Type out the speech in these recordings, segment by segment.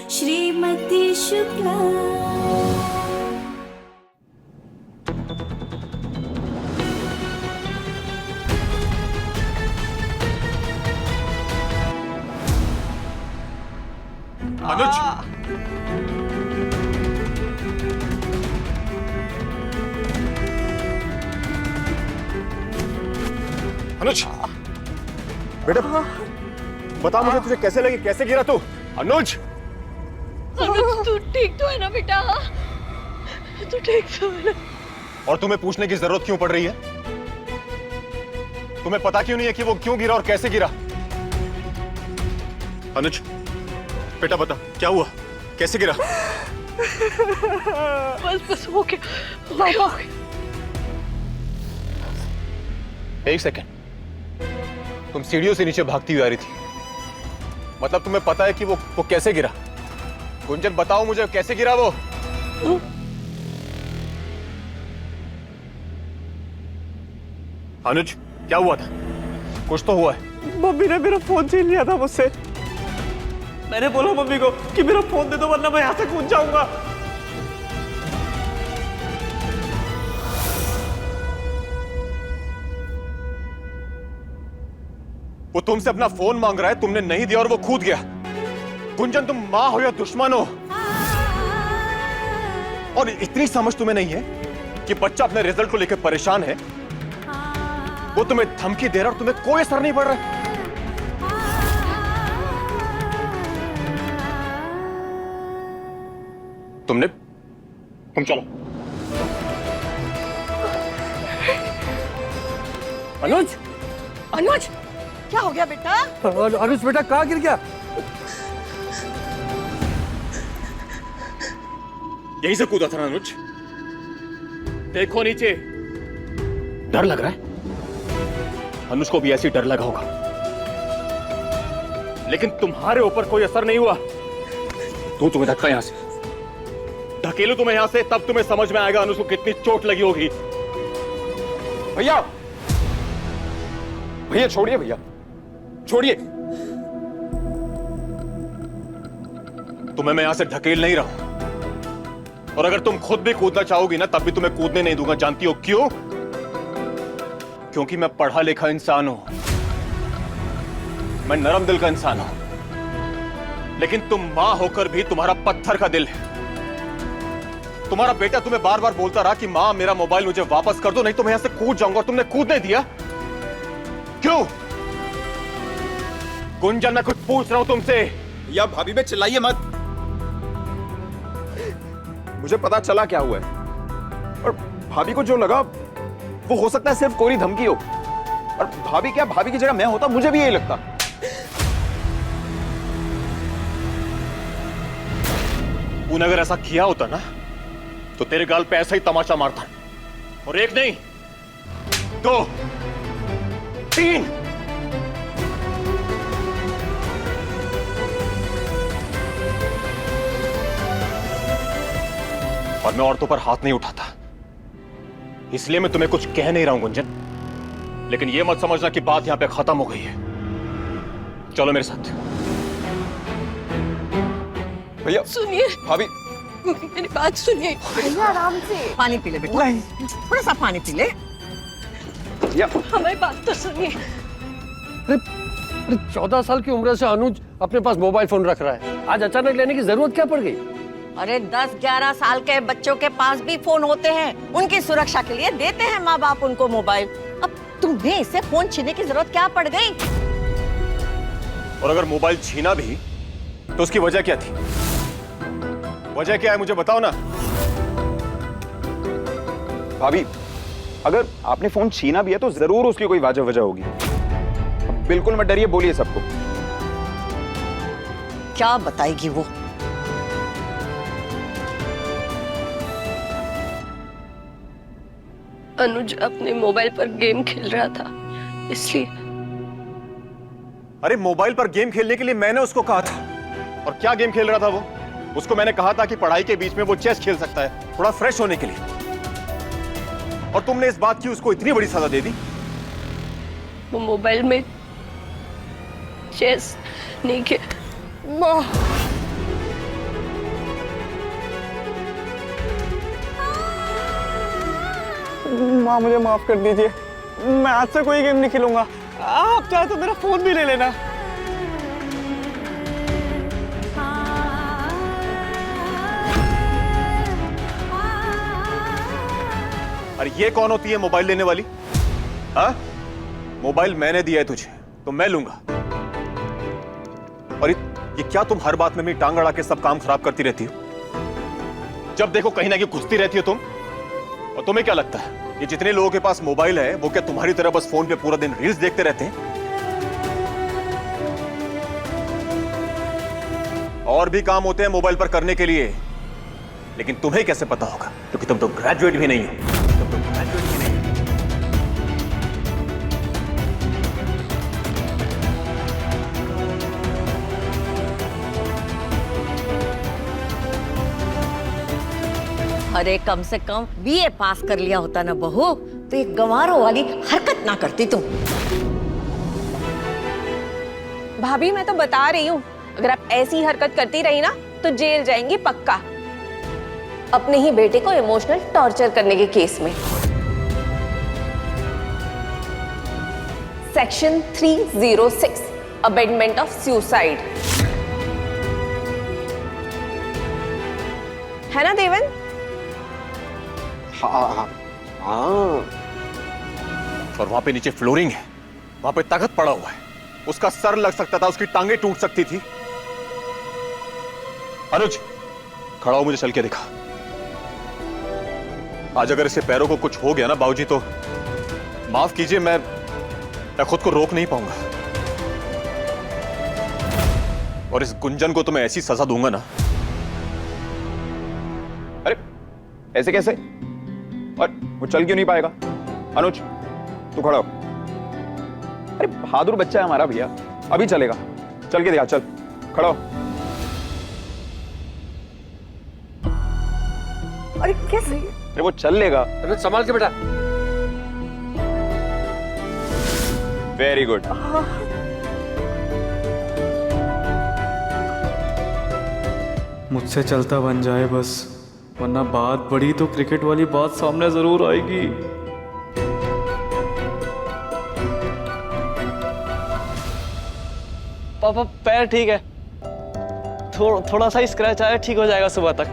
श्रीमती शुक्ला। अनुज, अनुज, बेटा बता मुझे तुझे कैसे लगी, कैसे गिरा तू? अनुज, अनुज तू ठीक तो है ना बेटा? तू ठीक तो है ना? और तुम्हें पूछने की जरूरत क्यों पड़ रही है? तुम्हें पता क्यों नहीं है कि वो क्यों गिरा और कैसे गिरा? अनुज बेटा बता क्या हुआ, कैसे गिरा? बस हो गया। एक सेकेंड, तुम सीढ़ियों से नीचे भागती हुई आ रही थी, मतलब तुम्हें पता है कि वो कैसे गिरा? गुंजन बताओ मुझे कैसे गिरा वो? अनुज क्या हुआ था? कुछ तो हुआ है। मम्मी ने मेरा फोन छीन लिया था मुझसे। मैंने बोला मम्मी को कि मेरा फोन दे दो वरना मैं यहां से कूद जाऊंगा। वो तुमसे अपना फोन मांग रहा है, तुमने नहीं दिया और वो कूद गया। गुंजन तुम मां हो या दुश्मन हो, और इतनी समझ तुम्हें नहीं है कि बच्चा अपने रिजल्ट को लेकर परेशान है, वो तुम्हें धमकी दे रहा है और तुम्हें कोई असर नहीं पड़ रहा है। तुम चलो। अनुज, अनुज क्या हो गया बेटा? अनुज बेटा कहाँ गिर गया? यहीं से कूदा था ना अनुज? देखो नीचे, डर लग रहा है? अनुज को भी ऐसी डर लगा होगा, लेकिन तुम्हारे ऊपर कोई असर नहीं हुआ। तो तुम्हें धक्का यहां से ढकेलू तुम्हें यहां से, तब तुम्हें समझ में आएगा अनुज को कितनी चोट लगी होगी। भैया भैया छोड़िए, भैया छोड़िए। तुम्हें मैं यहां से ढकेल नहीं रहा हूं, और अगर तुम खुद भी कूदना चाहोगी ना, तब भी तुम्हें कूदने नहीं दूंगा। जानती हो क्यों? क्योंकि मैं पढ़ा लिखा इंसान हूं, मैं नरम दिल का इंसान हूं, लेकिन तुम मां होकर भी तुम्हारा पत्थर का दिल है। तुम्हारा बेटा तुम्हें बार बार बोलता रहा कि मां मेरा मोबाइल मुझे वापस कर दो, नहीं तो मैं यहां से कूद जाऊंगा, और तुमने कूदने दिया। क्यों? गुंजन मैं कुछ पूछ रहा हूं तुमसे। या भाभी पे चिल्लाइए मत। मुझे पता चला क्या हुआ है, और भाभी को जो लगा वो हो सकता है सिर्फ कोरी धमकी हो, और भाभी क्या, भाभी की जगह मैं होता मुझे भी यही लगता। तूने अगर ऐसा किया होता ना, तो तेरे गाल पे ऐसा ही तमाचा मारता, और एक नहीं 2 3। और मैं औरतों पर हाथ नहीं उठाता, इसलिए मैं तुम्हें कुछ कह नहीं रहा हूं गुंजन, लेकिन यह मत समझना कि बात यहां पे खत्म हो गई है। चलो मेरे साथ। भैया सुनिए, भाभी, मेरी बात सुनिए। भैया आराम से पानी पी ले बेटा, थोड़ा सा पानी पी ले। भैया हमारी बात तो सुनिए। 14 साल की उम्र से अनुज अपने पास मोबाइल फोन रख रहा है, आज अचानक लेने की जरूरत क्या पड़ गई? अरे 10-11 साल के बच्चों के पास भी फोन होते हैं, उनकी सुरक्षा के लिए देते हैं माँ बाप उनको मोबाइल। अब तुम्हें इससे फोन छीनने की जरूरत क्या पड़ गई? और अगर मोबाइल छीना भी तो उसकी वजह क्या थी? वजह क्या है मुझे बताओ ना। भाभी, अगर आपने फोन छीना भी है तो जरूर उसकी कोई वजह होगी। बिल्कुल मत डरिए, बोलिए सबको। क्या बताएगी वो? अनुज अपने मोबाइल पर गेम खेल रहा था, इसलिए। अरे मोबाइल पर गेम खेलने के लिए मैंने उसको कहा था, और क्या गेम खेल रहा था वो? उसको मैंने कहा था कि पढ़ाई के बीच में वो चेस खेल सकता है, थोड़ा फ्रेश होने के लिए, और तुमने इस बात की उसको इतनी बड़ी सजा दे दी। वो मोबाइल में चेस नहीं खेल। माँ मुझे माफ कर दीजिए, मैं आज से कोई गेम नहीं खेलूंगा। आप चाहे तो मेरा फोन भी ले लेना। अरे ये कौन होती है मोबाइल लेने वाली? हाँ, मोबाइल मैंने दिया है तुझे तो मैं लूंगा। और ये क्या तुम हर बात में मेरी टांग अड़ा के सब काम खराब करती रहती हो? जब देखो कहीं ना कहीं घुसती रहती हो तुम। और तुम्हें क्या लगता है ये जितने लोगों के पास मोबाइल है वो क्या तुम्हारी तरह बस फोन पे पूरा दिन रील्स देखते रहते हैं? और भी काम होते हैं मोबाइल पर करने के लिए, लेकिन तुम्हें कैसे पता होगा क्योंकि तुम तो ग्रेजुएट भी नहीं हो। अरे कम से कम बीए पास कर लिया होता ना बहू, तो ये गंवारों वाली हरकत ना करती तुम। भाभी मैं तो बता रही हूँ, अगर आप ऐसी हरकत करती रही ना तो जेल जाएंगी पक्का, अपने ही बेटे को इमोशनल टॉर्चर करने के केस में। सेक्शन 306 अबेंडमेंट ऑफ सुसाइड, है ना देवन? हाँ। और वहां पे नीचे फ्लोरिंग है, वहां पे तख्त पड़ा हुआ है, उसका सर लग सकता था, उसकी टांगे टूट सकती थी। अनुज खड़ा हो, मुझे चल के दिखा। आज अगर इसके पैरों को कुछ हो गया ना बाबूजी, तो माफ कीजिए, मैं खुद को रोक नहीं पाऊंगा। और इस गुंजन को तो मैं ऐसी सजा दूंगा ना। अरे ऐसे कैसे? और वो चल क्यों नहीं पाएगा? अनुज तू खड़ा हो। अरे बहादुर बच्चा है हमारा भैया, अभी चलेगा। चल के दिखा, चल खड़ा हो। अरे कैसे? अरे वो चल लेगा। अरे संभाल के बेटा। Very good. मुझसे चलता बन जाए बस, वरना बात बड़ी तो क्रिकेट वाली बात सामने जरूर आएगी। पापा पैर ठीक है, थोड़ा सा स्क्रैच आया, ठीक हो जाएगा सुबह तक।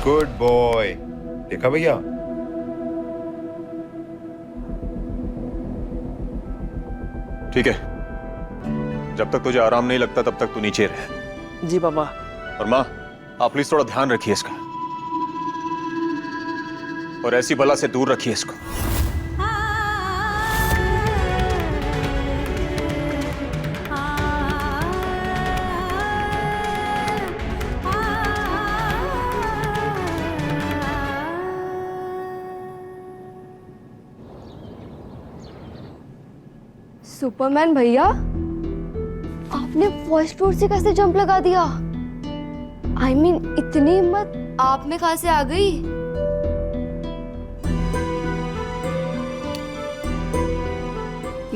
Good boy. देखा भैया? ठीक है, जब तक तुझे आराम नहीं लगता तब तक तू नीचे रह। जी पापा। और माँ, आप प्लीज थोड़ा ध्यान रखिए इसका, और ऐसी बला से दूर रखिए इसको। सुपरमैन भैया, आपने फर्स्ट फ्लोर से कैसे जंप लगा दिया? I mean, इतनी हिम्मत आप में कहां से आ गई?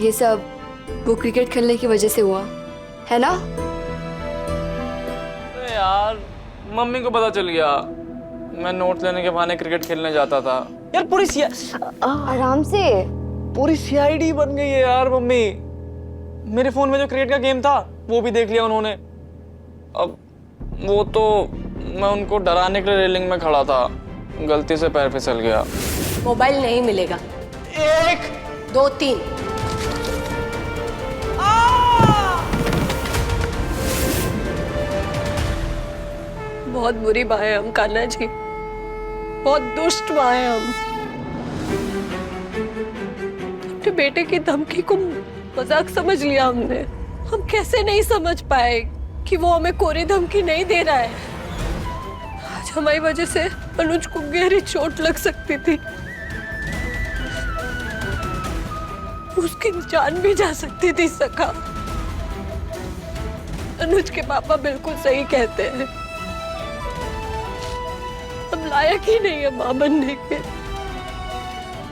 ये सब वो क्रिकेट खेलने की वजह से हुआ है ना? अरे यार, मम्मी को पता चल गया मैं नोट लेने के बहाने क्रिकेट खेलने जाता था। यार पूरी आराम से। पूरी सीआईडी बन गई है यार मम्मी। मेरे फोन में जो क्रिकेट का गेम था वो भी देख लिया उन्होंने। अब वो तो मैं उनको डराने के लिए रेलिंग में खड़ा था, गलती से पैर फिसल गया। मोबाइल नहीं मिलेगा। 1 2 3। बहुत बुरी माँ है हम कान्हा जी, बहुत दुष्ट माँ है हम। अपने बेटे की धमकी को मजाक समझ लिया हमने। हम कैसे नहीं समझ पाए कि वो हमें कोरी धमकी नहीं दे रहा है। आज हमारी वजह से अनुज को गहरी चोट लग सकती थी, उसकी जान भी जा सकती थी। सखा, अनुज के पापा बिल्कुल सही कहते हैं, हम लायक ही नहीं है माँ बनने के।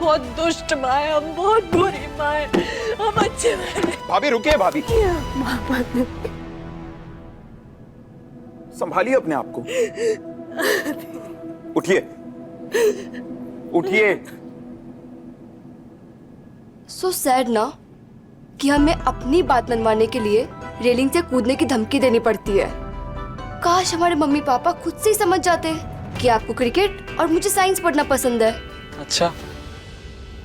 बहुत दुष्ट माँ है हम, बहुत बुरी माँ है हम, अच्छे माँ भाभी रुकिए भाभी। संभालिए अपने आप को। उठिए, उठिए। सो सैड ना कि हमें अपनी बात मनवाने के लिए रेलिंग से कूदने की धमकी देनी पड़ती है। काश हमारे मम्मी पापा खुद से ही समझ जाते कि आपको क्रिकेट और मुझे साइंस पढ़ना पसंद है। अच्छा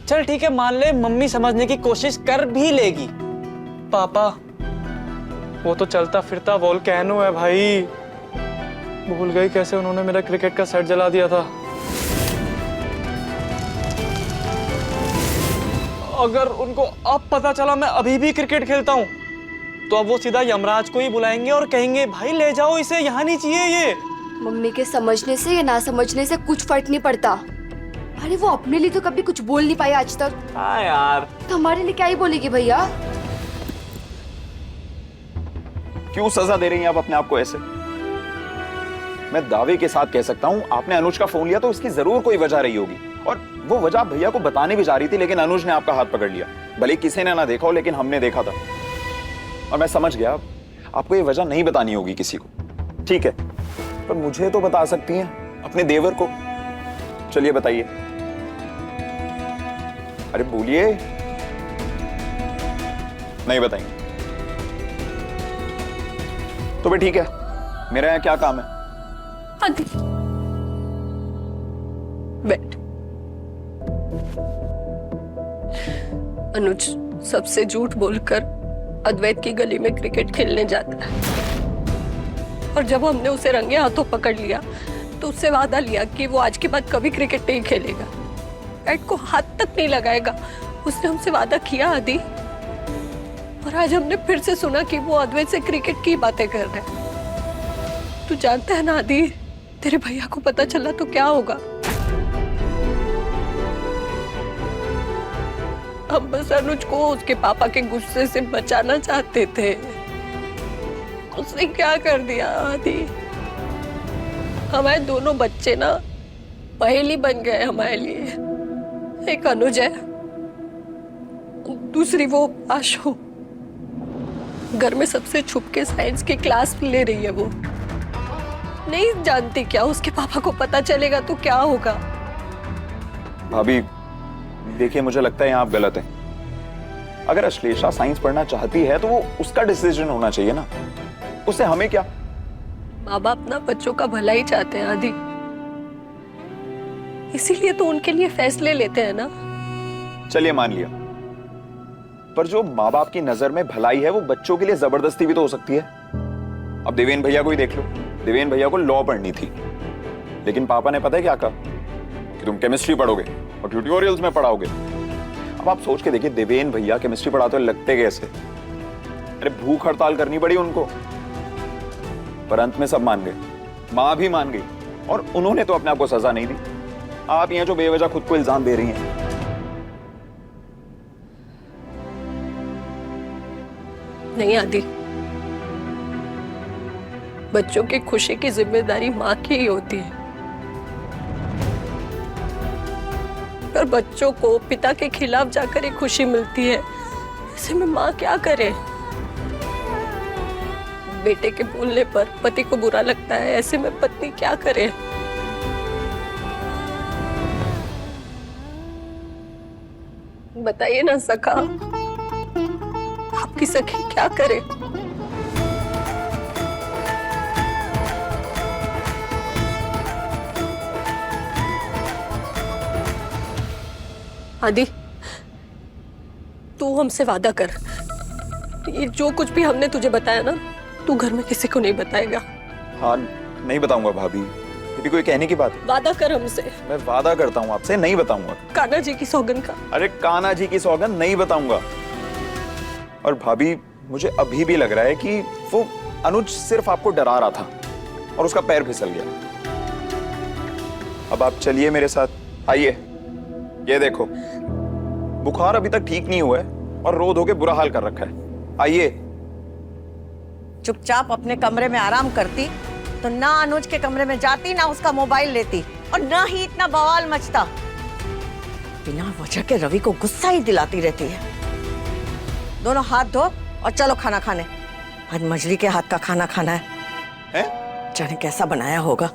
चल ठीक है, मान ले मम्मी समझने की कोशिश कर भी लेगी। पापा वो तो चलता फिरता वोल्केनो है भाई। भूल गई कैसे उन्होंने मेरा क्रिकेट का सेट जला दिया था। अगर उनको अब पता चला मैं अभी भी क्रिकेट खेलता हूँ तो अब वो सीधा यमराज को ही बुलाएंगे और कहेंगे भाई ले जाओ इसे, यहाँ नहीं चाहिए ये। मम्मी के समझने से या ना समझने से कुछ फर्क नहीं पड़ता। अरे वो अपने लिए तो कभी कुछ बोल नहीं पाई आज तक। हाँ यार, तो हमारे लिए क्या ही बोलेगी भैया। क्यों सजा दे रही हैं आप अपने आप को ऐसे? मैं दावे के साथ कह सकता हूं आपने अनुज का फोन लिया तो इसकी जरूर कोई वजह रही होगी, और वो वजह आप भैया को बताने भी जा रही थी, लेकिन अनुज ने आपका हाथ पकड़ लिया। भले किसी ने ना देखा हो लेकिन हमने देखा था, और मैं समझ गया आपको ये वजह नहीं बतानी होगी किसी को। ठीक है, पर मुझे तो बता सकती हैं, अपने देवर को। चलिए बताइए। अरे बोलिए। नहीं बताएंगे तो भी ठीक है, मेरा यहाँ क्या काम है? आदि बैठ। अनुज सबसे झूठ बोलकर अद्वैत की गली में क्रिकेट खेलने जाता है, और जब हमने उसे रंगे हाथों पकड़ लिया तो उससे वादा लिया कि वो आज के बाद कभी क्रिकेट नहीं खेलेगा, बैट को हाथ तक नहीं लगाएगा। उसने हमसे वादा किया आदि, और आज हमने फिर से सुना कि वो अद्वैत से क्रिकेट की बातें कर रहा है। तू जानता है ना आदि, तेरे भैया को पता चला तो क्या होगा। हम बस अनुज को उसके पापा के गुस्से से बचाना चाहते थे, उसने क्या कर दिया आदि। हमारे दोनों बच्चे ना पहेली बन गए हमारे लिए। एक अनुज है, दूसरी वो आशु। घर में सबसे छुप के साइंस की क्लास ले रही है। वो नहीं जानती क्या उसके पापा को पता चलेगा तो क्या होगा। भाभी देखिए, मुझे लगता है यहाँ आप गलत हैं। अगर अश्लेषा साइंस पढ़ना चाहती है तो वो उसका डिसीजन होना चाहिए ना, उससे हमें क्या। माँ बाप अपना बच्चों का भला ही चाहते हैं आदि, इसीलिए तो उनके लिए फैसले लेते हैं ना। चलिए मान लिया, पर जो माँ बाप की नजर में भलाई है वो बच्चों के लिए जबरदस्ती भी तो हो सकती है। अब देवेन भैया को ही देख लो, देवेन भैया को लॉ पढ़नी थी, लेकिन पापा ने पता है क्या कहा कि तुम केमिस्ट्री पढ़ोगे और ट्यूटोरियल्स में पढ़ाओगे। अब आप सोच के देखिए, देवेन भैया केमिस्ट्री पढ़ाते हुए लगते कैसे। अरे भूख हड़ताल करनी पड़ी उनको, पर अंत में सब मान गए, माँ भी मान गई, और उन्होंने तो अपने आप को सजा नहीं दी। आप यहाँ जो बेवजह खुद को इल्जाम दे रही हैं। नहीं आदि, बच्चों की खुशी की जिम्मेदारी माँ की ही होती है, पर बच्चों को पिता के खिलाफ जाकर एक खुशी मिलती है। ऐसे में माँ क्या करे। बेटे के बोलने पर पति को बुरा लगता है, ऐसे में पत्नी क्या करे। बताइए ना सखा, आपकी सखी क्या करे। आदि तू हमसे वादा कर, ये जो कुछ भी हमने तुझे बताया ना, तू घर में किसी को नहीं बताएगा। हाँ नहीं बताऊंगा भाभी, ये भी कोई कहने की बात है। वादा कर हमसे। मैं वादा करता हूँ आपसे, नहीं बताऊंगा। कान्हा जी की सौगंध का। अरे कान्हा जी की सौगंध नहीं बताऊंगा। और भाभी मुझे अभी भी लग रहा है कि वो अनुज सिर्फ आपको डरा रहा था और उसका पैर फिसल गया। अब आप चलिए मेरे साथ, आइए। ये देखो, बुखार अभी तक ठीक नहीं हुआ है और रो धो के बुरा हाल कर रखा है। आइए। चुपचाप अपने कमरे में आराम करती तो ना अनुज के कमरे में जाती, ना उसका मोबाइल लेती, और ना ही इतना बवाल मचता। बिना वजह के रवि को गुस्सा ही दिलाती रहती है। दोनों हाथ धो और चलो खाना खाने। आज मजरी के हाथ का खाना खाना है। हैं? जाने कैसा बनाया होगा।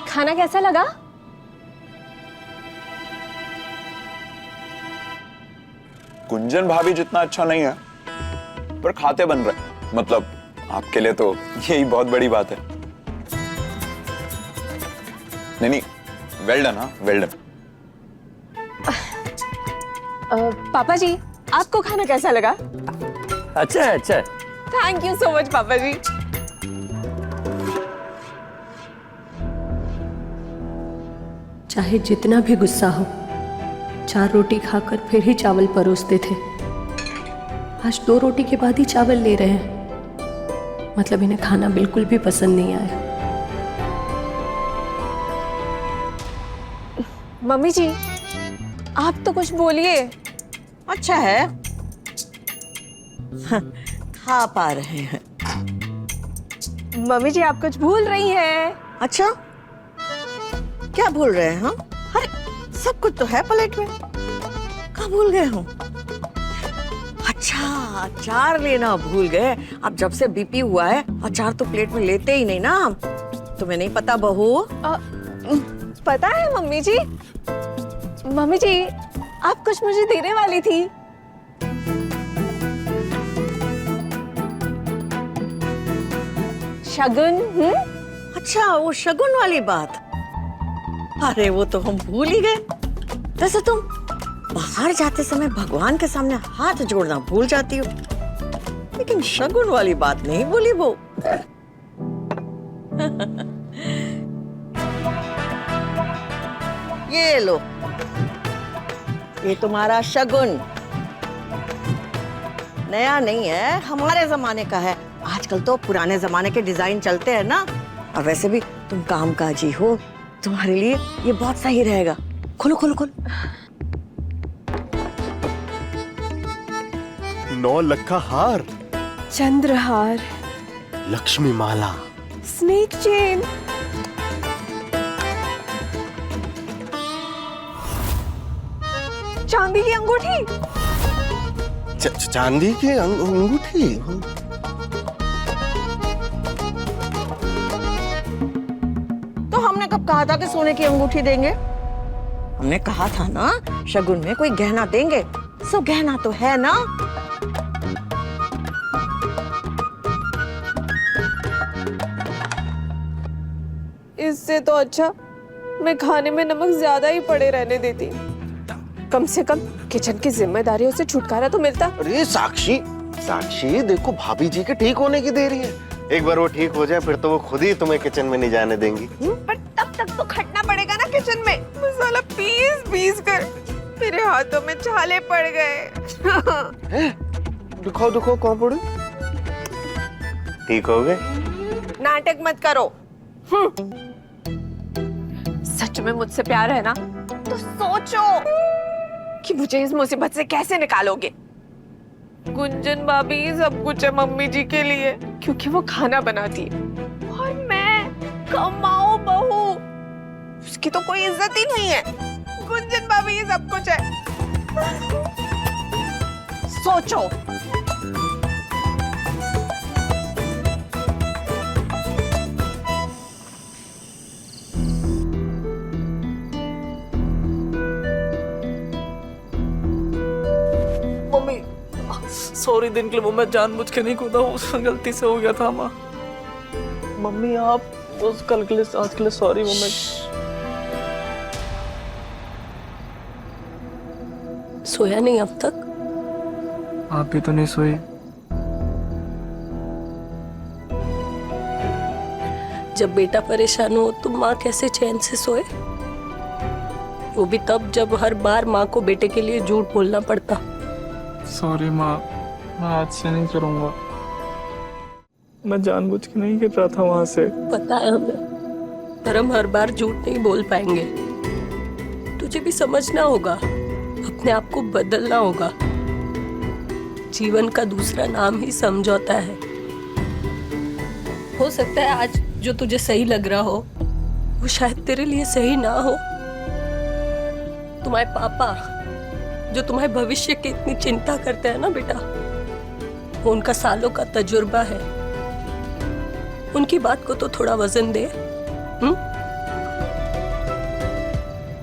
खाना कैसा लगा? गुंजन भाभी जितना अच्छा नहीं है, पर खाते बन रहे। मतलब आपके लिए तो यही बहुत बड़ी बात है। नहीं, वेल डन। हाँ, वेल डन। पापा जी, आपको खाना कैसा लगा? अच्छा है, अच्छा है। थैंक यू सो मच पापा जी। चाहे जितना भी गुस्सा हो, 4 रोटी खाकर फिर ही चावल परोसते थे। आज 2 रोटी के बाद ही चावल ले रहे हैं। मतलब इन्हें खाना बिल्कुल भी पसंद नहीं आया। मम्मी जी, आप तो कुछ बोलिए। अच्छा है, खा पा रहे हैं। मम्मी जी, आप कुछ भूल रही हैं। अच्छा, क्या भूल रहे हैं? हाँ, अरे सब कुछ तो है प्लेट में, कहाँ भूल गए हो? अच्छा, अचार लेना भूल गए। अब जब से बीपी हुआ है, अचार तो प्लेट में लेते ही नहीं ना। तुम्हें नहीं पता बहू? पता है मम्मी जी। मम्मी जी, आप कुछ मुझे देने वाली थी। शगुन? अच्छा, वो शगुन वाली बात। अरे वो तो हम भूल ही गए। वैसे तुम बाहर जाते समय भगवान के सामने हाथ जोड़ना भूल जाती हो, लेकिन शगुन वाली बात नहीं भूली वो। ये लो, ये तुम्हारा शगुन। नया नहीं है, हमारे जमाने का है। आजकल तो पुराने जमाने के डिजाइन चलते हैं ना। और वैसे भी तुम कामकाजी हो, तुम्हारे लिए ये बहुत सही रहेगा। खोलो खोलो खोलो। 9 लक्का हार, चंद्रहार, लक्ष्मी माला, स्नेक चेन, चांदी की अंगूठी। चांदी की अंगूठी। तो हमने कब कहा था कि सोने की अंगूठी देंगे? हमने कहा था ना शगुन में कोई गहना देंगे। सो गहना तो है ना। इससे तो अच्छा मैं खाने में नमक ज्यादा ही पड़े रहने देती। कम से कम किचन की जिम्मेदारियों से छुटकारा तो मिलता। अरे साक्षी, साक्षी देखो, भाभी जी के ठीक होने की देरी है। एक बार वो ठीक हो जाए फिर तो वो खुद ही तुम्हें किचन में नहीं जाने देंगी। पर तब तक तो खटना पड़ेगा ना किचन में। मसाला पीस कर मेरे हाथों में छाले पड़ गए। दिखाओ दिखाओ, कहाँ पड़े? ठीक हो गए? नाटक मत करो। सच में मुझसे प्यार है ना, तो सोचो कि मुझे इस मुसीबत से कैसे निकालोगे। गुंजन भाभी सब कुछ है मम्मी जी के लिए, क्योंकि वो खाना बनाती है। और मैं कमाऊ बहू, उसकी तो कोई इज्जत ही नहीं है। गुंजन भाभी ये सब कुछ है। सोचो। मम्मी सॉरी, दिन के लिए मैं जानबूझ के नहीं कूदा, उसमें गलती से हो गया था। माँ, मम्मी आप उस कल के लिए, आज के लिए सॉरी मम्मी। सोया नहीं अब तक? आप भी तो नहीं सोई? जब बेटा परेशान हो तो माँ कैसे चैन से सोए? वो भी तब जब हर बार माँ को बेटे के लिए झूठ बोलना पड़ता। सॉरी माँ, मैं आज से नहीं करूँगा। मैं जानबूझ के नहीं गिर रहा था वहां से। पता है हमें, पर हम हर बार झूठ नहीं बोल पाएंगे। तुझे भी समझना होगा, अपने आप को बदलना होगा। जीवन का दूसरा नाम ही समझौता है। हो सकता है आज जो तुझे सही लग रहा हो वो शायद तेरे लिए सही ना हो। तुम्हारे पापा जो तुम्हारे भविष्य की इतनी चिंता करते हैं ना बेटा, वो उनका सालों का तजुर्बा है। उनकी बात को तो थोड़ा वजन दे।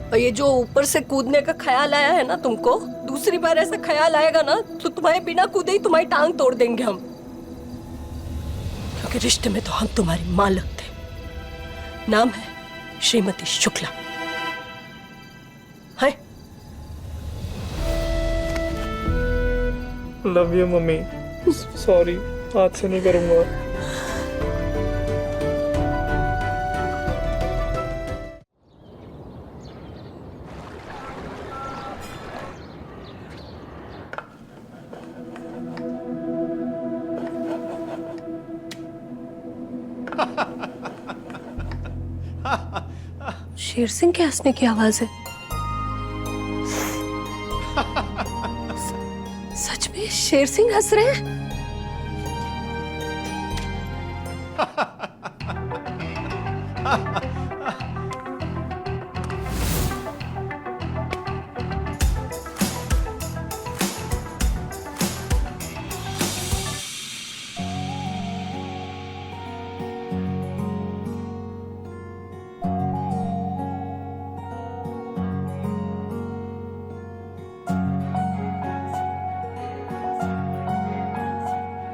और ये जो ऊपर से कूदने का ख्याल आया है ना तुमको, दूसरी बार ऐसा ख्याल आएगा ना तो तुम्हारे बिना कूदे ही तुम्हारी टांग तोड़ देंगे हम। क्योंकि रिश्ते में तो हम तुम्हारी मां लगते हैं। नाम है श्रीमती शुक्ला। है लव यू मम्मी, सॉरी, आज से नहीं करूंगा। शेर सिंह के हंसने की आवाज है। सच में शेर सिंह हंस रहे हैं?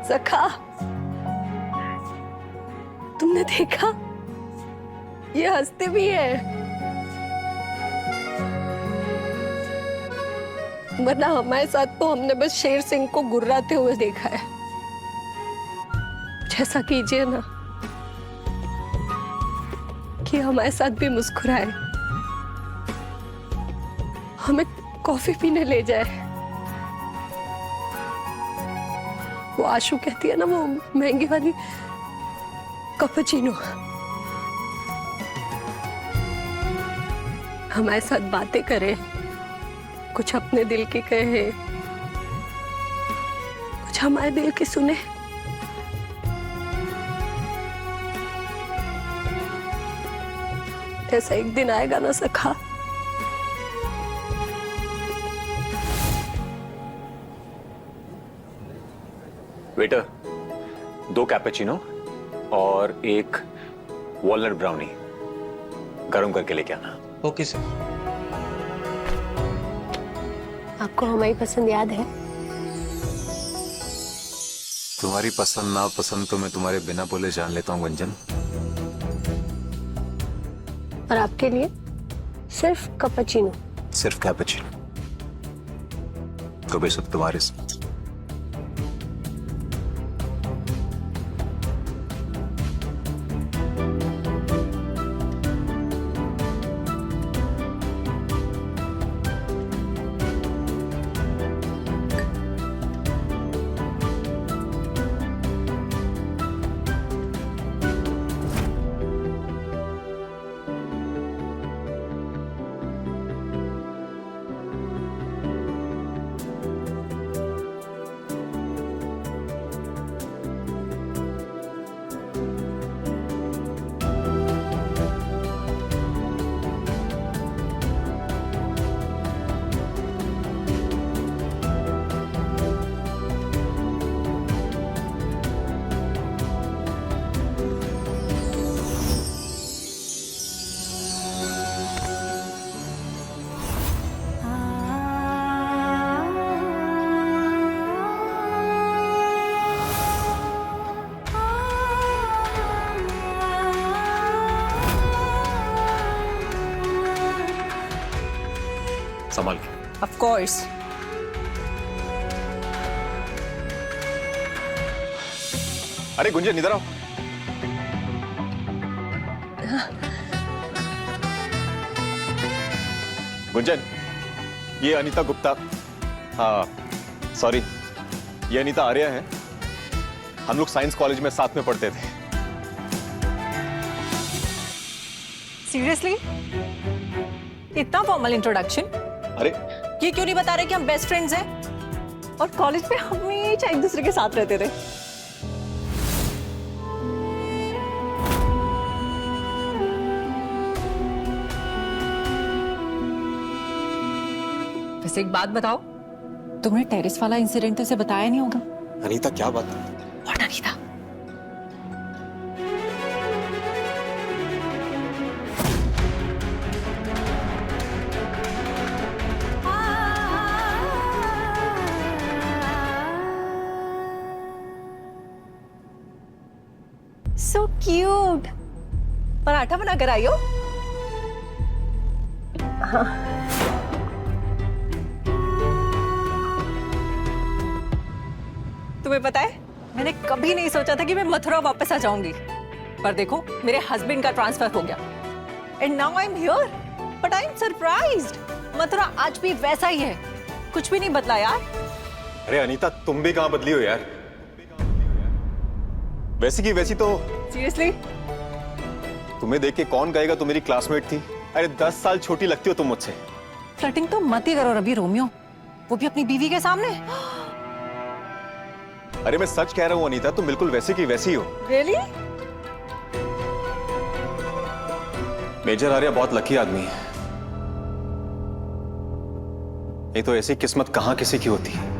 सखा, तुमने देखा? ये हंसते भी है। वरना हमारे साथ तो हमने बस शेर सिंह को गुर्राते हुए देखा है। जैसा कीजिए ना कि हमारे साथ भी मुस्कुराए, हमें कॉफी पीने ले जाए। वो आशु कहती है ना, वो महंगी वाली कैपुचिनो। हमारे साथ बातें करे, कुछ अपने दिल की कहे, कुछ हमारे दिल की सुने। ऐसा एक दिन आएगा ना सखा, वेटर, 2 कैपेचिनो और 1 वॉलनट ब्राउनी गर्म करके लेके आना। Okay sir. आपको हमारी पसंद याद है? तुम्हारी पसंद ना पसंद तो मैं तुम्हारे बिना बोले जान लेता हूँ गुंजन। और आपके लिए सिर्फ कैपुचिनो। सिर्फ कैपेचिनो। तो बेशक तुम्हारे साथ। संभाल के। Of course. अरे गुंजन, इधर आओ। गुंजन, ये अनीता गुप्ता, हाँ सॉरी, ये अनीता आर्या है हम लोग साइंस कॉलेज में साथ में पढ़ते थे। सीरियसली? इतना फॉर्मल इंट्रोडक्शन? अरे ये क्यों नहीं बता रहे कि हम बेस्ट फ्रेंड्स हैं और कॉलेज में हमेशा एक दूसरे के साथ रहते थे? वैसे एक बात बताओ, तुमने टेरेस वाला इंसिडेंट तो उसे बताया नहीं होगा? अनीता क्या बात? What, Anita? So cute. Paratha बना कर आई हो? तुम्हें पता है, मैंने कभी नहीं सोचा था कि मैं मथुरा वापस आ जाऊंगी, पर देखो मेरे हस्बैंड का ट्रांसफर हो गया and now I am here, but I am surprised. Mathura आज भी वैसा ही है, कुछ भी नहीं बदला यार। अरे अनीता तुम भी कहां बदली हो यार, वैसी की वैसी तो। सीरियसली? तुम्हें देख के कौन कहेगा तुम मेरी क्लासमेट थी? अरे 10 साल छोटी लगती हो तुम मुझसे। फ्लर्टिंग तो मत ही करो रवि रोमियो, वो भी अपनी बीवी के सामने। अरे मैं सच कह रहा हूँ अनीता, तुम बिल्कुल वैसी की वैसी हो। रियली? मेजर आर्या बहुत लकी आदमी है, नहीं तो ऐसी किस्मत कहां किसी की होती है।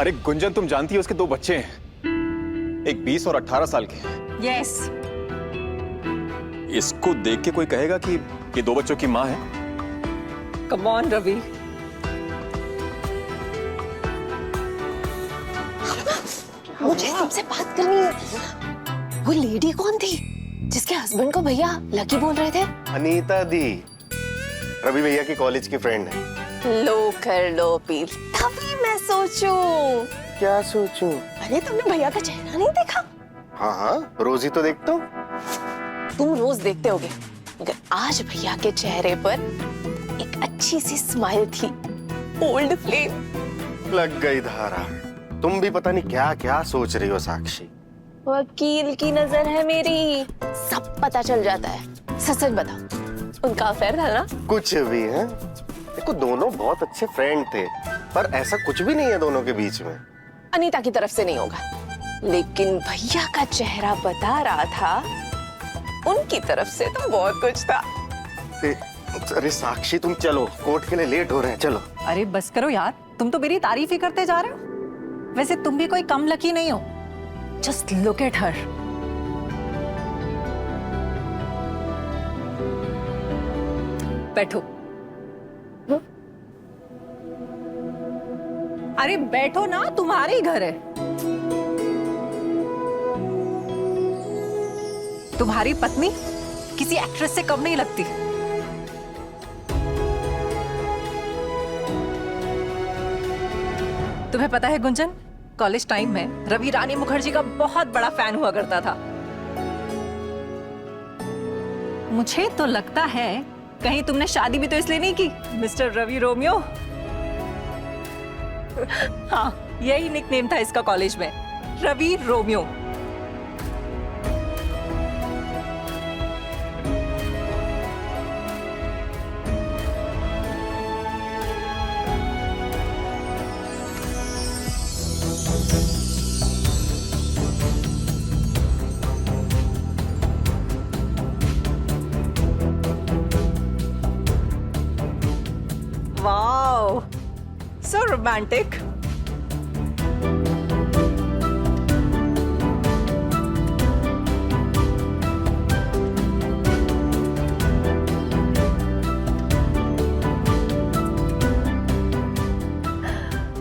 अरे गुंजन तुम जानती हो उसके 2 बच्चे हैं, एक 20 और 18 साल के। यस। इसको देख के कोई कहेगा कि ये 2 बच्चों की माँ है? Come on Ravi. मुझे तुमसे बात करनी है। वो लेडी कौन थी जिसके हस्बैंड को भैया लकी बोल रहे थे? अनीता दी, रवि भैया की कॉलेज की फ्रेंड है। लो कर लो पील, तभी मैं सोचूं। क्या सोचूं? अरे तुमने भैया का चेहरा नहीं देखा? हाँ हाँ, रोज ही तो देखता हूँ। तुम रोज देखते होगे, मगर आज भैया के चेहरे पर एक अच्छी सी स्माइल थी, ओल्ड फ्लेम। लग गई धारा। तुम भी पता नहीं क्या क्या सोच रही हो साक्षी। वकील की नजर है मेरी, सब पता चल जाता है। सच सच बताओ, उनका अफेयर था ना? कुछ भी है, देखो दोनों बहुत अच्छे फ्रेंड थे, पर ऐसा कुछ भी नहीं है दोनों के बीच में। अनीता की तरफ से नहीं होगा, लेकिन भैया का चेहरा बता रहा था उनकी तरफ से तो बहुत कुछ था। अरे साक्षी तुम चलो, कोर्ट के लिए लेट हो रहे हैं, चलो। अरे बस करो यार, तुम तो मेरी तारीफ ही करते जा रहे हो। वैसे तुम भी कोई कम लकी नहीं हो। Just look at her. बैठो। अरे बैठो ना, तुम्हारे ही घर है। तुम्हारी पत्नी किसी एक्ट्रेस से कम नहीं लगती। तुम्हें पता है गुंजन, कॉलेज टाइम में रवि रानी मुखर्जी का बहुत बड़ा फैन हुआ करता था। मुझे तो लगता है कहीं तुमने शादी भी तो इसलिए नहीं की, मिस्टर रवि रोमियो। हाँ, यही निकनेम था इसका कॉलेज में, Ravi Romeo. Wow, so romantic.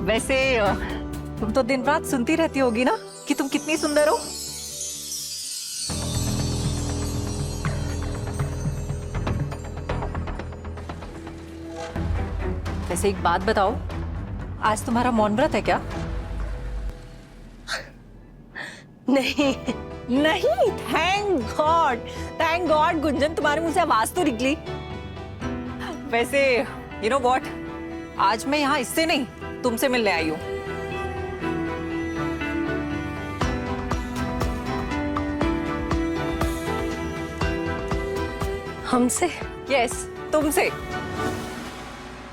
वैसे तुम तो दिन रात सुनती रहती होगी ना कि तुम कितनी सुंदर हो। वैसे एक बात बताओ, आज तुम्हारा मौन व्रत है क्या? नहीं नहीं, थैंक गॉड गुंजन, तुम्हारे मुंह से आवाज तो निकली। वैसे यू नो व्हाट, आज मैं यहाँ इससे नहीं तुमसे मिलने आई हूँ। हमसे? यस, तुमसे।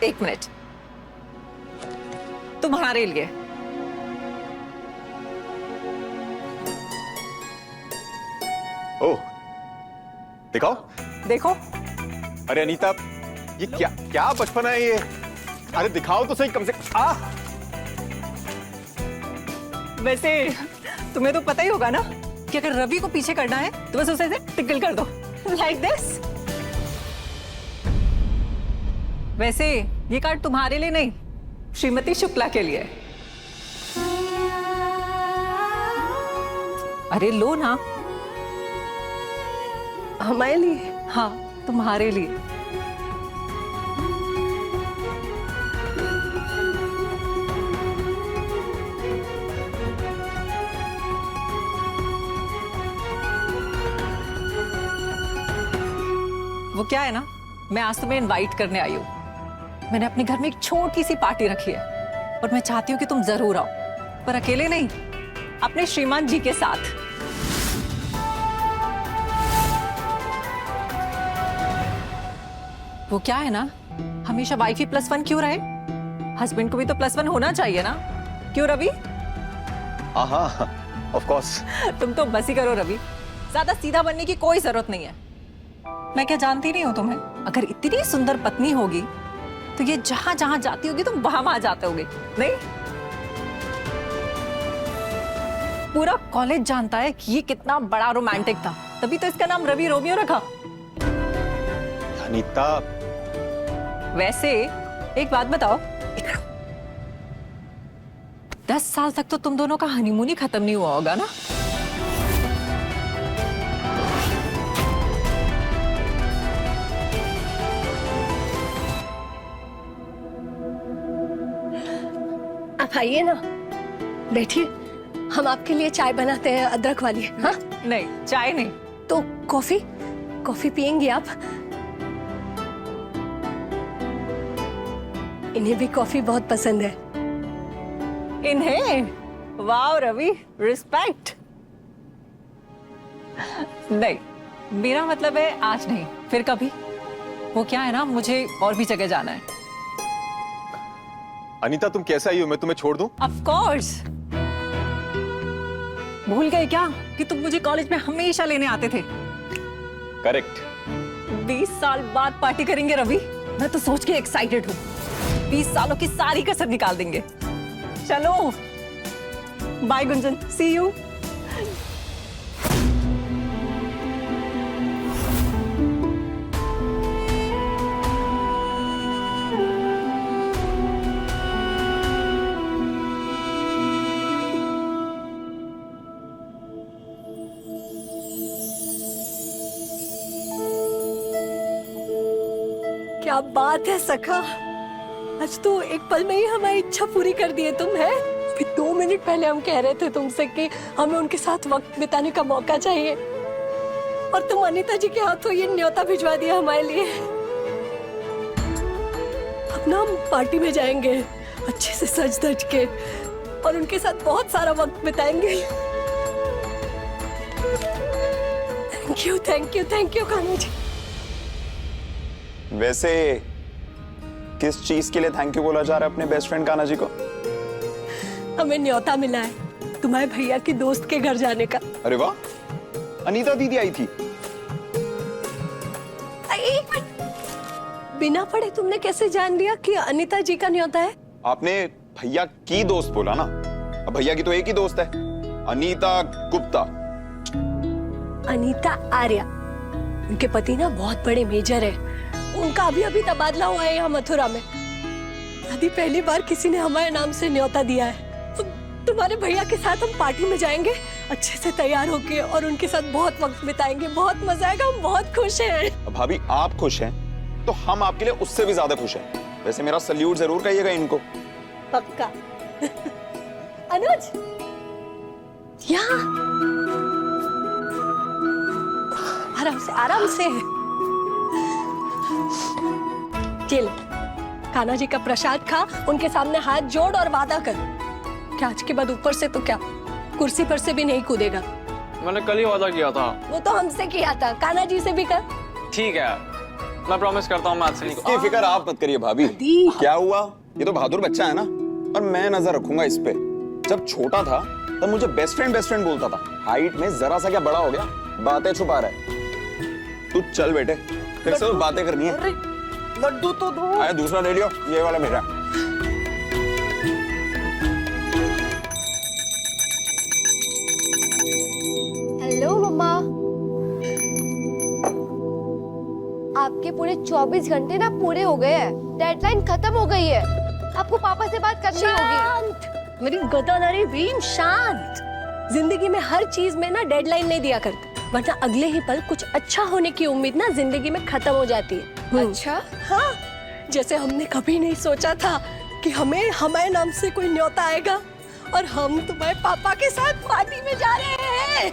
एक मिनट, तुम्हारे लिए। ओह, दिखाओ। देखो। अरे अनीता, ये क्या क्या बचपन है ये? अरे दिखाओ तो सही कम से कम। वैसे तुम्हें तो पता ही होगा ना कि अगर रवि को पीछे करना है तो बस उसे ऐसे टिकल कर दो, लाइक दिस। वैसे ये कार्ड तुम्हारे लिए नहीं, श्रीमती शुक्ला के लिए। अरे लो ना। हमारे लिए? हाँ, तुम्हारे लिए। वो क्या है ना, मैं आज तुम्हें इनवाइट करने आई हूँ। मैंने अपने घर में एक छोटी सी पार्टी रखी है और मैं चाहती हूँ कि तुम जरूर आओ, पर अकेले नहीं, अपने श्रीमान जी के साथ। वो क्या है ना, हमेशा वाइफ ही +1 क्यों रहे? हस्बैंड को भी तो +1 होना चाहिए ना, क्यों रवि? हाँ, ऑफ कोर्स। तुम तो बस ही करो रवि, ज्यादा सीधा बनने की कोई जरूरत नहीं है। मैं क्या जानती नहीं हूँ तुम्हें? अगर इतनी सुंदर पत्नी होगी तो ये जहां जहां जाती होगी तुम वहां वहां जाते होगे, नहीं? पूरा कॉलेज जानता है कि ये कितना बड़ा रोमांटिक था, तभी तो इसका नाम रवि रोमियो रखा। अनीता, वैसे एक बात बताओ, 10 साल तक तो तुम दोनों का हनीमून ही खत्म नहीं हुआ होगा ना? आप आइए ना, बैठिए, हम आपके लिए चाय बनाते हैं, अदरक वाली। हाँ? नहीं, चाय नहीं तो कॉफी? कॉफी पियेंगी आप? इन्हें भी कॉफी बहुत पसंद है। इन्हें? वाह रवि, रिस्पेक्ट। नहीं, मेरा मतलब है आज नहीं, फिर कभी। वो क्या है ना, मुझे और भी जगह जाना है। अनीता तुम कैसे आई हो? मैं तुम्हें छोड़ दूं? Of course. भूल गए क्या कि तुम मुझे कॉलेज में हमेशा लेने आते थे? करेक्ट। 20 साल बाद पार्टी करेंगे रवि, मैं तो सोच के एक्साइटेड हूँ। 20 सालों की सारी कसर निकाल देंगे। चलो, बाय गुंजन, सी यू। क्या बात है सखा, आज तो एक पल में ही हमारी इच्छा पूरी कर दी है तुम, है? अभी 2 मिनट पहले हम कह रहे थे तुमसे कि हमें उनके साथ वक्त बिताने का मौका चाहिए, और तुम अनीता जी के हाथों ये न्योता भिजवा दिया हमारे लिए। अब ना हम पार्टी में जाएंगे अच्छे से सज धज के, और उनके साथ बहुत सारा वक्त बिताएंगे। Thank you, thank you, thank you Kanha ji. वैसे किस चीज के लिए थैंक यू बोला जा रहा है अपने बेस्ट फ्रेंड कान्हा जी को? हमें न्योता मिला है तुम्हारे भैया की दोस्त के घर जाने का। अरे वाह, अनीता दीदी आई थी। एक मिनट, बिना पढ़े तुमने कैसे जान लिया कि अनीता जी का न्योता है? आपने भैया की दोस्त बोला ना, अब भैया की तो एक ही दोस्त है, अनीता गुप्ता। अनीता आर्या, उनके पति ना बहुत बड़े मेजर है, उनका अभी अभी तबादला हुआ है यहाँ मथुरा में। अभी पहली बार किसी ने हमारे नाम से न्योता दिया है। तुम्हारे भैया के साथ हम पार्टी में जाएंगे अच्छे से तैयार होके, और उनके साथ बहुत वक्त बिताएंगे, बहुत मजा आएगा, हम बहुत खुश हैं। भाभी आप खुश हैं तो हम आपके लिए उससे भी ज्यादा खुश हैं। वैसे मेरा सल्यूट जरूर कहिएगा इनको। पक्का। अनुज, यहाँ आराम से आराम से। चिल। कान्हा जी का प्रसाद खा, उनके सामने हाथ जोड़ और वादा कर कि आज के बाद ऊपर से तो क्या, कुर्सी पर से भी नहीं कूदेगा। मैंने कल ही वादा किया था। वो तो हमसे किया था, कान्हा जी से भी कर। ठीक है, मैं प्रॉमिस करता हूँ मैं आज से नहीं। इसकी फिक्र आप मत करिए भाभी। क्या हुआ, ये तो बहादुर बच्चा है ना, और मैं नजर रखूंगा इस पे। जब छोटा था तब मुझे बेस्ट फ्रेंड बोलता था, हाइट में जरा सा क्या बड़ा हो गया, बातें छुपा रहा है। तू चल बेटे, फिर से बातें करनी है। लड्डू तो दो। आया दूसरा ले लियो, ये वाला मेरा। हेलो मम्मा। आपके पूरे 24 घंटे ना पूरे हो गए हैं, डेडलाइन खत्म हो गई है, आपको पापा से बात करनी होगी। शांत, मेरी गदाधारी भीम, शांत। जिंदगी में हर चीज में ना डेडलाइन नहीं दिया करते, वरना अगले ही पल कुछ अच्छा होने की उम्मीद ना जिंदगी में खत्म हो जाती है। अच्छा? हाँ, जैसे हमने कभी नहीं सोचा था कि हमें हमारे नाम से कोई न्योता आएगा और हम तुम्हारे पापा के साथ पार्टी में जा रहे हैं।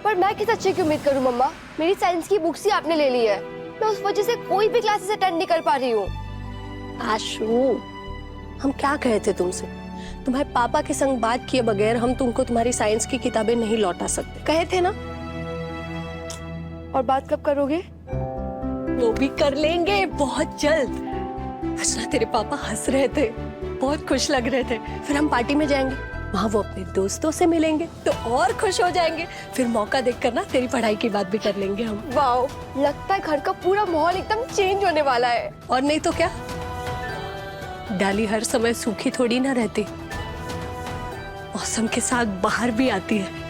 पर मैं किस अच्छे की उम्मीद करूं मम्मा, मेरी साइंस की बुक्स ही आपने ले ली है, मैं उस वजह से कोई भी क्लासेस अटेंड नहीं कर पा रही हूँ। आशु, हम क्या कहे थे तुमसे, तुम्हारे पापा के संग बात किए बगैर हम तुमको तुम्हारी साइंस की किताबें नहीं लौटा सकते, कहे थे ना। और बात कब करोगे? वो भी कर लेंगे बहुत जल्द। आज ना तेरे पापा हंस रहे थे, बहुत खुश लग रहे थे, फिर हम पार्टी में जाएंगे, वहाँ वो अपने दोस्तों से मिलेंगे तो और खुश हो जाएंगे, फिर मौका देखकर ना तेरी पढ़ाई की बात भी कर लेंगे हम। वाओ, लगता है घर का पूरा माहौल एकदम चेंज होने वाला है। और नहीं तो क्या, डाली हर समय सूखी थोड़ी ना रहती, मौसम के साथ बाहर भी आती है।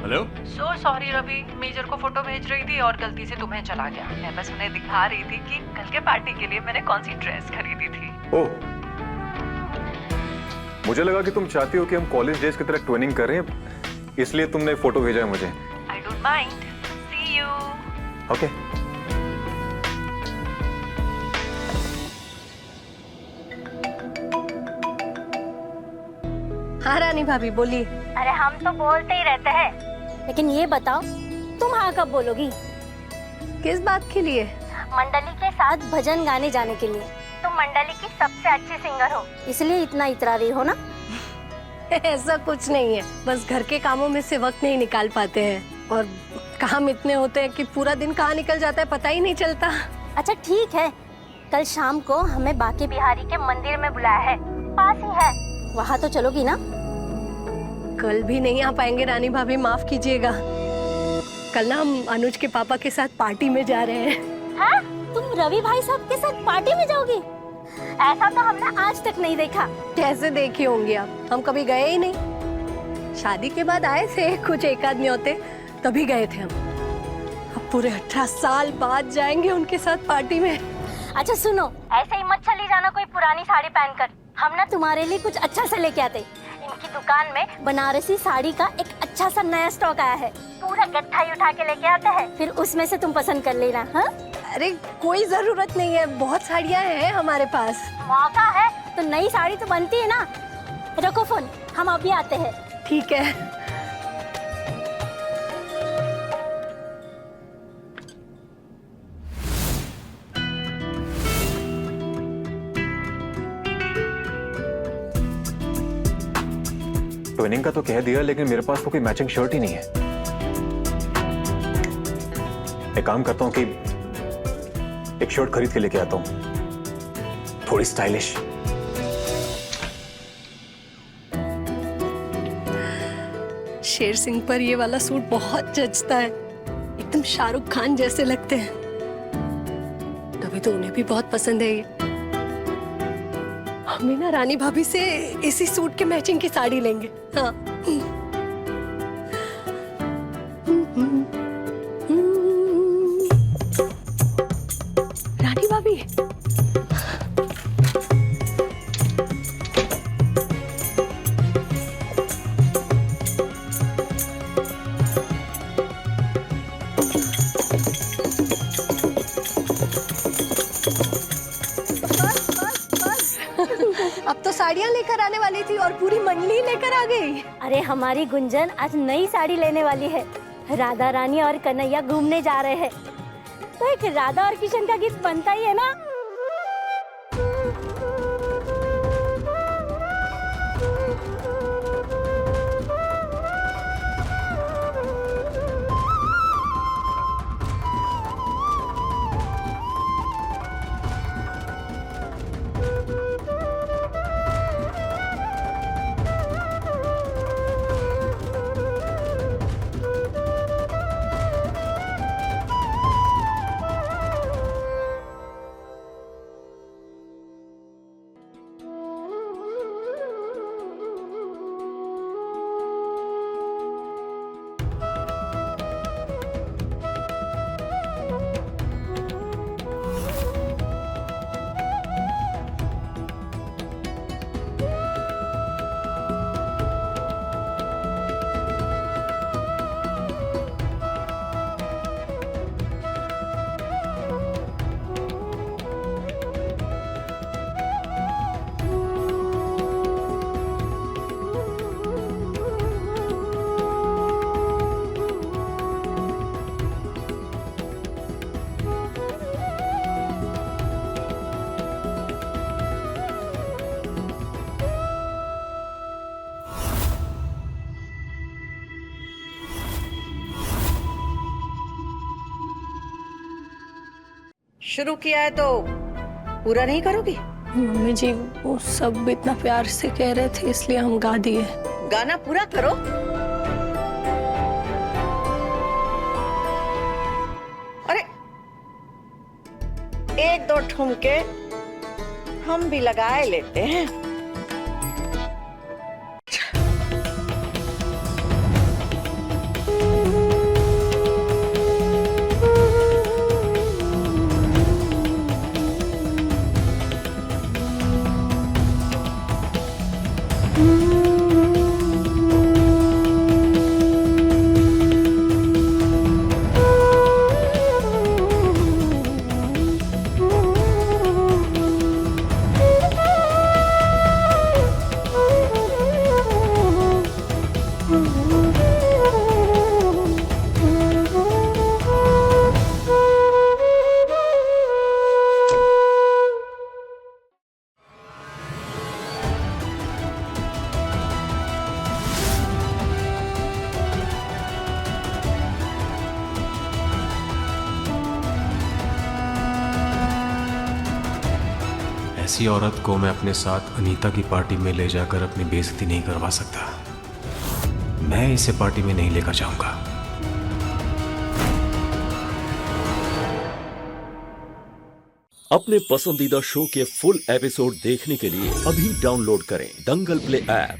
Hello. So sorry Ravi, major को फोटो भेज रही थी और गलती से तुम्हें चला गया। मैं बस उन्हें दिखा रही थी कि कल के पार्टी के लिए मैंने कौन सी ड्रेस खरीदी थी। ओह, मुझे लगा कि तुम चाहती हो कि हम कॉलेज डेज की तरह ट्विनिंग करें, इसलिए तुमने फोटो भेजा है मुझे। I don't mind, see you. Okay. हाँ रानी भाभी बोलिए। अरे हम तो बोलते ही रहते हैं, लेकिन ये बताओ तुम हाँ कब बोलोगी? किस बात के लिए? मंडली के साथ भजन गाने जाने के लिए। तुम मंडली की सबसे अच्छी सिंगर हो, इसलिए इतना इतरा रही हो ना। ऐसा कुछ नहीं है, बस घर के कामों में से वक्त नहीं निकाल पाते हैं, और काम इतने होते हैं कि पूरा दिन कहाँ निकल जाता है पता ही नहीं चलता। अच्छा ठीक है, कल शाम को हमें बाके बिहारी के मंदिर में बुलाया है, पास ही है, वहाँ तो चलोगी ना? कल भी नहीं आ पाएंगे रानी भाभी, माफ कीजिएगा। कल ना हम अनुज के पापा के साथ पार्टी में जा रहे हैं। हाँ? तुम रवि भाई साहब के साथ पार्टी में जाओगी? ऐसा तो हमने आज तक नहीं देखा। कैसे देखे होंगे आप, हम कभी गए ही नहीं। शादी के बाद आए थे कुछ एक आदमी होते, तभी गए थे हम। अब पूरे 18 साल बाद जाएंगे उनके साथ पार्टी में। अच्छा सुनो, ऐसे ही मत चली जाना कोई पुरानी साड़ी पहनकर, हम ना तुम्हारे लिए कुछ अच्छा सा लेके आते। इनकी दुकान में बनारसी साड़ी का एक अच्छा सा नया स्टॉक आया है, पूरा गट्ठा ही उठा के लेके आते हैं, फिर उसमें से तुम पसंद कर लेना। हाँ? अरे कोई जरूरत नहीं है, बहुत साड़ियाँ हैं हमारे पास। मौका है तो नई साड़ी तो बनती है ना। रखो फोन, हम अभी आते हैं। ठीक है। ट्विनिंग का तो कह दिया, लेकिन मेरे पास तो कोई मैचिंग शर्ट ही नहीं है। एक काम करता हूं कि एक शर्ट खरीद के लेके आता हूं, थोड़ी स्टाइलिश। शेर सिंह पर ये वाला सूट बहुत जचता है, एकदम शाहरुख खान जैसे लगते हैं, तभी तो उन्हें भी बहुत पसंद है ये। हम ना रानी भाभी से इसी सूट के मैचिंग की साड़ी लेंगे। हाँ। रानी भाभी, साड़ियाँ लेकर आने वाली थी और पूरी मंडली लेकर आ गई। अरे हमारी गुंजन आज नई साड़ी लेने वाली है। राधा रानी और कन्हैया घूमने जा रहे हैं, तो एक राधा और किशन का गीत बनता ही है ना। शुरू किया है तो पूरा नहीं करोगी? मम्मी जी वो सब इतना प्यार से कह रहे थे इसलिए हम गा दिए। गाना पूरा करो। अरे एक दो ठुमके हम भी लगाए लेते हैं। ऐसी औरत को मैं अपने साथ अनीता की पार्टी में ले जाकर अपनी बेइज्जती नहीं करवा सकता। मैं इसे पार्टी में नहीं लेकर जाऊंगा। अपने पसंदीदा शो के फुल एपिसोड देखने के लिए अभी डाउनलोड करें दंगल प्ले ऐप।